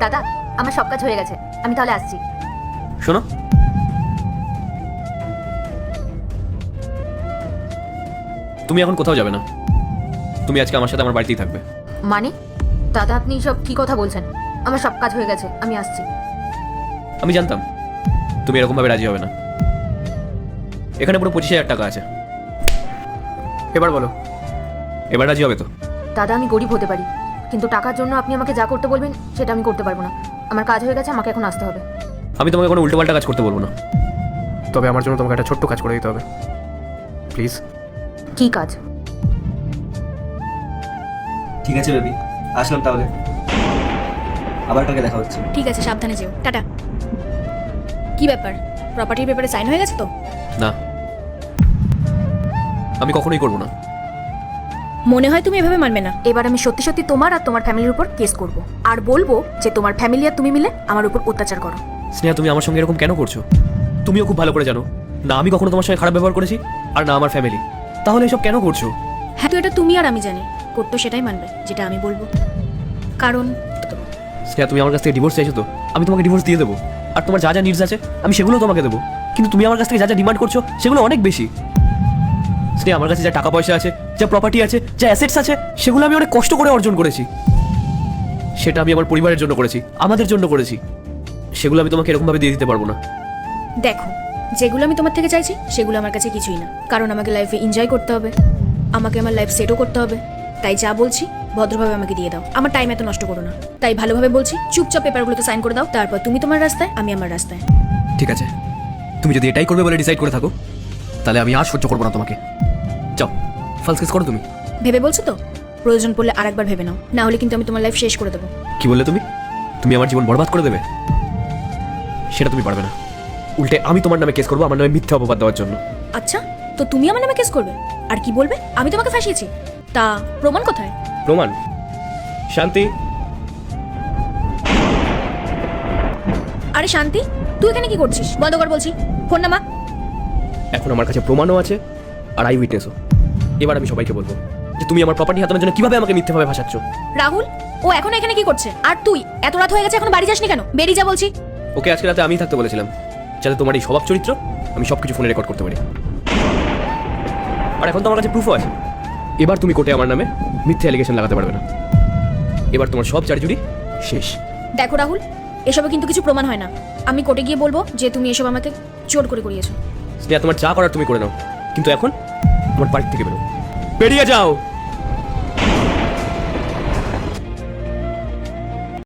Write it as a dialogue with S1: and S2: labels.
S1: দাদা, আমার সব কাজ হয়ে গেছে, আমি তাহলে আসছি।
S2: শোনো, তুমি এখন কোথাও যাবে না, তুমি আজকে আমার সাথে আমার বাড়িতেই থাকবে।
S1: মানে দাদা, আপনি সব কি কথা বলছেন? আমার সব কাজ হয়ে গেছে, আমি আসছি।
S2: আমি জানতাম তুমি এরকম ভাবে রাজি হবে না। এখানে পুরো 25,000 টাকা আছে, এবার বলো, এবার রাজি হবে তো?
S1: দাদা, আমি গরিব হতে পারি, কিন্তু টাকার জন্য আপনি আমাকে যা করতে বলবেন সেটা আমি করতে পারবো না। আমার কাজ হয়ে গেছে, আমাকে এখন আসতে হবে।
S2: আমি তোমাকে কোনো উল্টোপাল্টা কাজ করতে বলবো না, তবে আমার জন্য তোমাকে একটা ছোট্ট কাজ করে দিতে হবে, প্লিজ।
S1: কি কাজ?
S3: ঠিক আছে বেবি, আসলাম তাহলে, আবার কালকে দেখা হচ্ছে।
S4: ঠিক আছে, সাবধানে যেও। টাটা। কি ব্যাপার, প্রপার্টির ব্যাপারে সাইন হয়ে গেছে তো?
S2: না, আমি কখনোই করবো না।
S4: মনে হয় তুমি এভাবে মানবে না।
S1: এবার আমি সত্যি সত্যি তোমার আর তোমার ফ্যামিলির উপর কেস করব, আর বলবো যে তোমার ফ্যামিলি আর তুমি মিলে আমার উপর অত্যাচার করো।
S2: স্নেহা, তুমি আমার সঙ্গে এরকম কেন করছো? তুমিও খুব ভালো করে জানো না আমি কখনো তোমার সঙ্গে খারাপ ব্যবহার করেছি, আর না আমার ফ্যামিলি। তাহলে এসব কেন করছো?
S4: হ্যাঁ, তো এটা তুমি আর আমি জানি, করতো সেটাই মানবে যেটা আমি বলবো। কারণ
S2: স্নেহা, তুমি আমার কাছ থেকে ডিভোর্স চাইছো তো আমি তোমাকে ডিভোর্স দিয়ে দেবো, আর তোমার যা যা নিডস আছে আমি সেগুলো তোমাকে দেবো। কিন্তু তুমি আমার কাছ থেকে যা যা ডিমান্ড করছো সেগুলো অনেক বেশি। স্নেহা, আমার কাছে যা টাকা পয়সা আছে, যা প্রপার্টি আছে, যা অ্যাসেটস আছে, সেগুলো আমি অনেক কষ্ট করে অর্জন করেছি। সেটা আমি আমার পরিবারের জন্য করেছি, আমাদের জন্য করেছি। সেগুলো আমি তোমাকে এরকমভাবে দিয়ে দিতে পারবো না।
S4: দেখো, যেগুলো আমি তোমার থেকে চাইছি সেগুলো আমার কাছে কিছুই না, কারণ আমাকে লাইফে এনজয় করতে হবে, আমাকে আমার লাইফ সেটও করতে হবে। তাই যা বলছি ভদ্রভাবে আমাকে দিয়ে দাও, আমার টাইম এত নষ্ট করো না। তাই ভালোভাবে বলছি, চুপচাপ পেপারগুলোতে সাইন করে দাও, তারপর তুমি তোমার রাস্তায়, আমি আমার রাস্তায়।
S2: ঠিক আছে, তুমি যদি এটাই করবে বলে ডিসাইড করে থাকো, তাহলে আমি আর সহ্য করবো না তোমাকে। যাও, ফালস কেস করো তুমি।
S4: ভেবে বলছো তো? প্রয়োজন পড়লে আরেকবার ভেবে নাও, না হলে কিন্তু আমি তোমার লাইফ শেষ করে দেবো।
S2: কি বললে তুমি? তুমি আমার জীবন বরবাদ করে দেবে? সেটা তুমি পারবে না। উল্টে আমি তোমার নামে কেস করবো, আমার নামে মিথ্যা অপবাদ দেওয়ার জন্য।
S4: আচ্ছা, তো তুমি আমার নামে কেস করবে? আর কি বলবে আমি তোমাকে ফাঁসিয়েছি? তা প্রমাণ কোথায়?
S2: প্রমাণ? শান্তি,
S4: আরে শান্তি, তুই এখানে কি করছিস? বন্ধ কর বলছি, ফোন নামা।
S2: এখন আমার কাছে প্রমাণও আছে আর আই উইটনেসও। এবার আমি সবাইকে বলবো যে তুমি আমার প্রপার্টি হাতানোর জন্য কিভাবে আমাকে মিথ্যাভাবে ভাসাচ্ছ।
S4: রাহুল, ও এখন এখানে কি করছে? আর তুই এত রাত হয়ে গেছে, এখন বাড়ি যাসনি কেন? বেরিয়ে যা বলছি।
S2: ওকে আজকে রাতে আমিই থাকতে বলেছিলাম, যাতে তোমার এই স্বভাব চরিত্র আমি সবকিছু ফোনে রেকর্ড করতে পারি। আর এখন তো আমার কাছে প্রুফও আছে। এবার তুমি কোর্টে আমার নামে মিথ্যে অ্যালিগেশন লাগাতে পারবে না। এবার তোমার সব চারিজুড়ি শেষ।
S4: দেখো রাহুল, এসবে কিন্তু কিছু প্রমাণ হয় না। আমি কোর্টে গিয়ে বলবো যে তুমি এসব আমাকে জোর করে করিয়েছো।
S2: স্নেহা, তোমার যা করার তুমি করে নাও, কিন্তু এখন আমার বাড়ি থেকে বেরো, বেরিয়ে যাও।